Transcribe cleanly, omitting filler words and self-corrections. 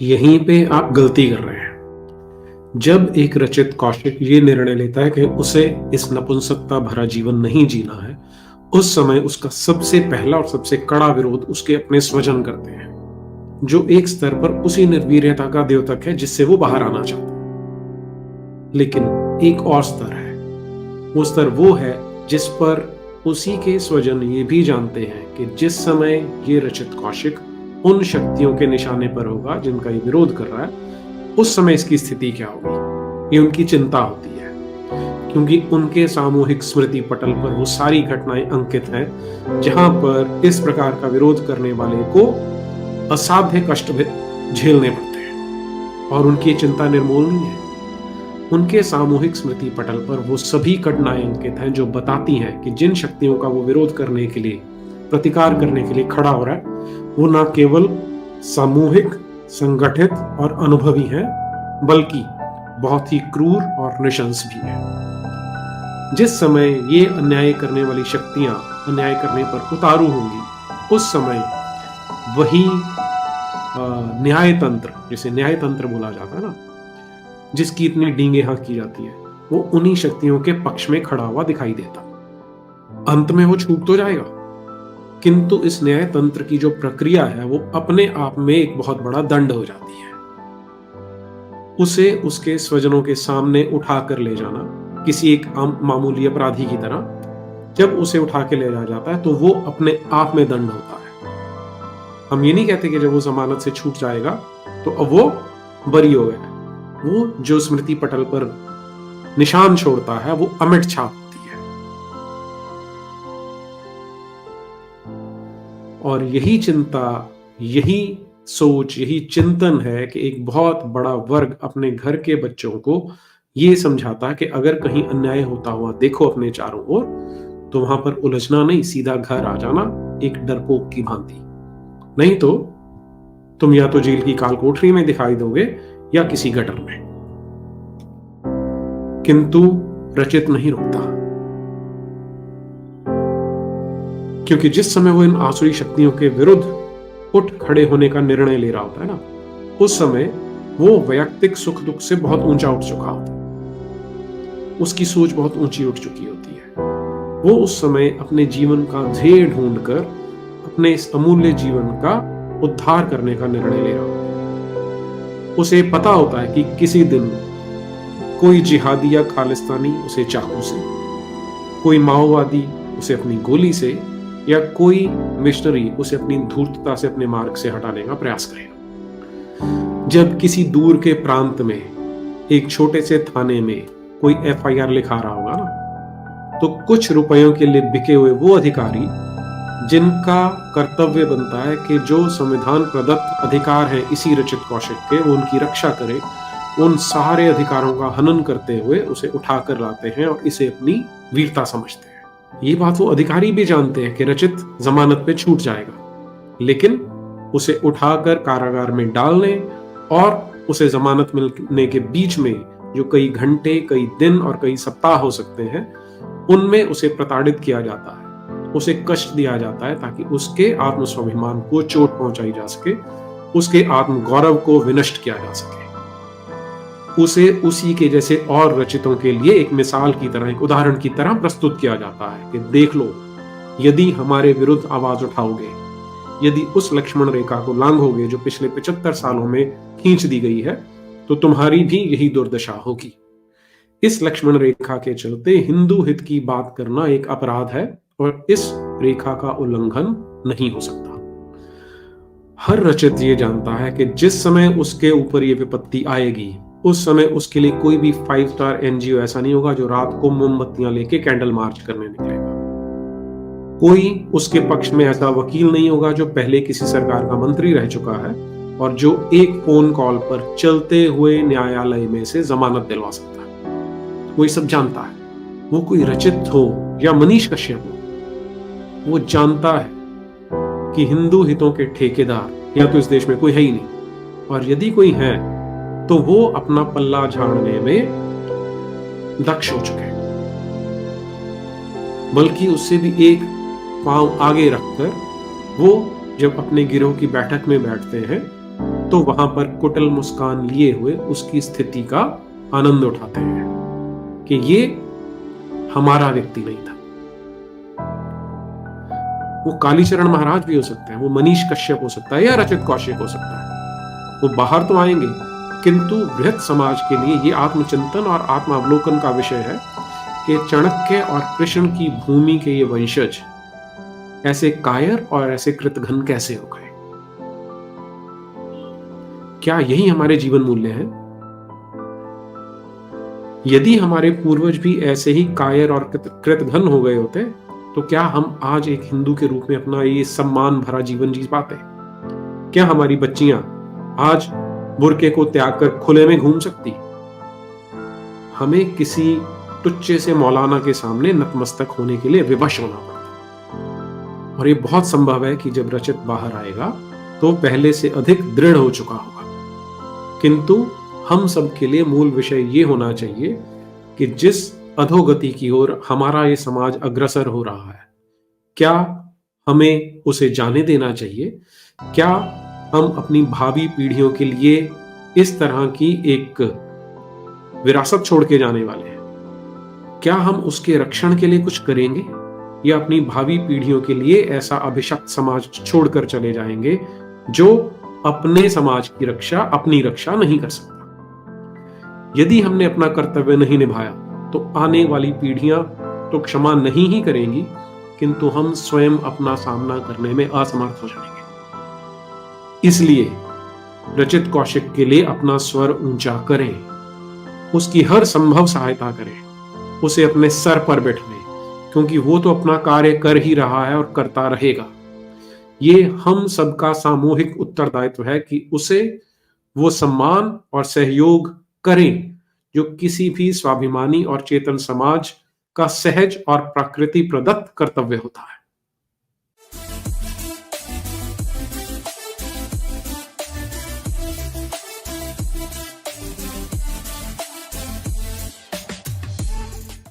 यहीं पे आप गलती कर रहे हैं। जब एक रचित कौशिक ये निर्णय लेता है कि उसे इस नपुंसकता भरा जीवन नहीं जीना है, उस समय उसका सबसे पहला और सबसे कड़ा विरोध उसके अपने स्वजन करते हैं, जो एक स्तर पर उसी निर्वीर्यता का द्योतक है जिससे वो बाहर आना चाहता है। लेकिन एक और स्तर है, वो स्तर वो है जिस पर उसी के स्वजन ये भी जानते हैं कि जिस समय ये रचित कौशिक उन शक्तियों के निशाने पर होगा जिनका ये विरोध कर रहा है, उस समय इसकी स्थिति क्या होगी, ये उनकी चिंता होती है। क्योंकि उनके सामूहिक स्मृति पटल पर वो सारी घटनाएं अंकित हैं जहां पर इस प्रकार का विरोध करने वाले को असाध्य कष्ट झेलने पड़ते हैं, और उनकी चिंता निर्मूल नहीं है। उनके सामूहिक स्मृति पटल पर वो सभी घटनाएं अंकित हैं जो बताती हैं कि जिन शक्तियों का वो विरोध करने के लिए, प्रतिकार करने के लिए खड़ा हो रहा है, वो ना केवल सामूहिक, संगठित और अनुभवी हैं, बल्कि बहुत ही क्रूर और नृशंस भी हैं। जिस समय ये अन्याय करने वाली शक्तियां अन्याय करने पर उतारू होंगी, उस समय वही न्याय तंत्र, जिसे न्याय तंत्र बोला जाता है ना, जिसकी इतनी डींगे हाँकी जाती है, वो उन्हीं शक्तियों के पक्ष में खड़ा हुआ दिखाई देता। अंत में वो छूट तो जाएगा, किंतु इस न्याय तंत्र की जो प्रक्रिया है वो अपने आप में एक बहुत बड़ा दंड हो जाती है। उसे उसके स्वजनों के सामने उठा कर ले जाना, किसी एक मामूली अपराधी की तरह जब उसे उठा के ले जाया जाता है, तो वो अपने आप में दंड होता है। हम ये नहीं कहते कि जब वो जमानत से छूट जाएगा तो अब वो बरी हो गया। वो जो स्मृति पटल पर निशान छोड़ता है वो अमिट छाप होती है। और यही चिंता, यही सोच, यही चिंतन है कि एक बहुत बड़ा वर्ग अपने घर के बच्चों को ये समझाता है कि अगर कहीं अन्याय होता हुआ देखो अपने चारों ओर, तो वहां पर उलझना नहीं, सीधा घर आ जाना एक डरपोक की भांति। नहीं तो तुम या तो जेल की काल कोठरी में दिखाई दोगे या किसी गटर में। किंतु रचित नहीं रुकता, क्योंकि जिस समय वो इन आसुरी शक्तियों के विरुद्ध उठ खड़े होने का निर्णय ले रहा होता है ना, उस समय वो वैयक्तिक सुख दुख से बहुत ऊंचा उठ चुका होता है। उसकी सोच बहुत ऊंची उठ चुकी होती है। वो उस समय अपने जीवन का ध्येय ढूंढकर अपने इस अमूल्य जीवन का उद्धार करने का निर्णय ले रहा होता है। उसे पता होता है कि किसी दिन कोई जिहादी या खालिस्तानी उसे चाकू से, कोई माओवादी उसे अपनी गोली से, या कोई मिशनरी उसे अपनी धूर्तता से अपने मार्ग से हटाने का प्रयास करेगा। जब किसी दूर के प्रांत में एक छोटे से थाने में कोई एफआईआर लिखा रहा होगा ना, तो कुछ रुपयों के लिए बिके हुए वो अधिकारी जिनका कर्तव्य बनता है कि जो संविधान प्रदत्त अधिकार हैं इसी रचित कौशिक के, वो उनकी रक्षा करे, उन सारे अधिकारों का हनन करते हुए उसे उठाकर लाते हैं और इसे अपनी वीरता समझते हैं। ये बात वो अधिकारी भी जानते हैं कि रचित जमानत पे छूट जाएगा, लेकिन उसे उठाकर कारागार में डालने और उसे जमानत मिलने के बीच में जो कई घंटे, कई दिन और कई सप्ताह हो सकते हैं, उनमें उसे प्रताड़ित किया जाता है, उसे कष्ट दिया जाता है, ताकि उसके आत्मस्वाभिमान को चोट पहुंचाई जा सके, उसके आत्मगौरव को विनष्ट किया जा सके। उसे उसी के जैसे और रचितों के लिए एक मिसाल की तरह, एक उदाहरण की तरह प्रस्तुत किया जाता है कि देख लो, यदि हमारे विरुद्ध आवाज उठाओगे, यदि उस लक्ष्मण रेखा को लांघोगे जो पिछले 75 सालों में खींच दी गई है, तो तुम्हारी भी यही दुर्दशा होगी। इस लक्ष्मण रेखा के चलते हिंदू हित की बात करना एक अपराध है और इस रेखा का उल्लंघन नहीं हो सकता। हर रचित ये जानता है कि जिस समय उसके ऊपर ये विपत्ति आएगी, उस समय उसके लिए कोई भी 5 स्टार एनजीओ ऐसा नहीं होगा जो रात को मोमबत्तियां लेके कैंडल मार्च करने निकलेगा। कोई उसके पक्ष में ऐसा वकील नहीं होगा जो पहले किसी सरकार का मंत्री रह चुका है और जो एक फोन कॉल पर चलते हुए न्यायालय में से जमानत दिलवा सकता है। वो सब जानता है। वो कोई रचित हो या मनीष कश्यप हो, वो जानता है कि हिंदू हितों के ठेकेदार या तो इस देश में कोई है ही नहीं, और यदि कोई है तो वो अपना पल्ला झाड़ने में दक्ष हो चुके हैं। बल्कि उससे भी एक पांव आगे रखकर वो जब अपने गिरोह की बैठक में बैठते हैं तो वहां पर कुटिल मुस्कान लिए हुए उसकी स्थिति का आनंद उठाते हैं कि ये हमारा व्यक्ति नहीं था। वो कालीचरण महाराज भी हो सकते हैं, वो मनीष कश्यप हो सकता है, या रचित कौशिक हो सकता है। वो बाहर तो आएंगे, किंतु बृहत समाज के लिए ये आत्मचिंतन और आत्मावलोकन का विषय है कि चाणक्य और कृष्ण की भूमि के ये वंशज ऐसे कायर और ऐसे कृतघ्न कैसे हो गए। क्या यही हमारे जीवन मूल्य हैं? यदि हमारे पूर्वज भी ऐसे ही कायर और कृतघ्न हो गए होते तो क्या हम आज एक हिंदू के रूप में अपना ये सम्मान भरा जीवन जी पाते? क्या हमारी बच्चियां आज बुर्के को त्याग कर खुले में घूम सकती? हमें किसी टुच्चे से मौलाना के सामने नतमस्तक होने के लिए विवश होना पड़ता। और ये बहुत संभव है कि जब रचित बाहर आएगा तो पहले से अधिक दृढ़ हो चुका होगा। किंतु हम सब के लिए मूल विषय ये होना चाहिए कि जिस अधोगति की ओर हमारा ये समाज अग्रसर हो रहा है, क्या हमें उसे जाने देना चाहिए? क्या हम अपनी भावी पीढ़ियों के लिए इस तरह की एक विरासत छोड़ के जाने वाले हैं? क्या हम उसके रक्षण के लिए कुछ करेंगे, या अपनी भावी पीढ़ियों के लिए ऐसा अभिशप्त समाज छोड़कर चले जाएंगे जो अपने समाज की रक्षा, अपनी रक्षा नहीं कर सकता? यदि हमने अपना कर्तव्य नहीं निभाया तो आने वाली पीढ़ियां तो क्षमा नहीं ही करेंगी, किंतु हम स्वयं अपना सामना करने में असमर्थ हो जाएंगे। इसलिए रचित कौशिक के लिए अपना स्वर ऊंचा करें, उसकी हर संभव सहायता करें, उसे अपने सर पर बैठने, क्योंकि वो तो अपना कार्य कर ही रहा है और करता रहेगा। ये हम सबका सामूहिक उत्तरदायित्व है कि उसे वो सम्मान और सहयोग करें जो किसी भी स्वाभिमानी और चेतन समाज का सहज और प्रकृति प्रदत्त कर्तव्य होता है।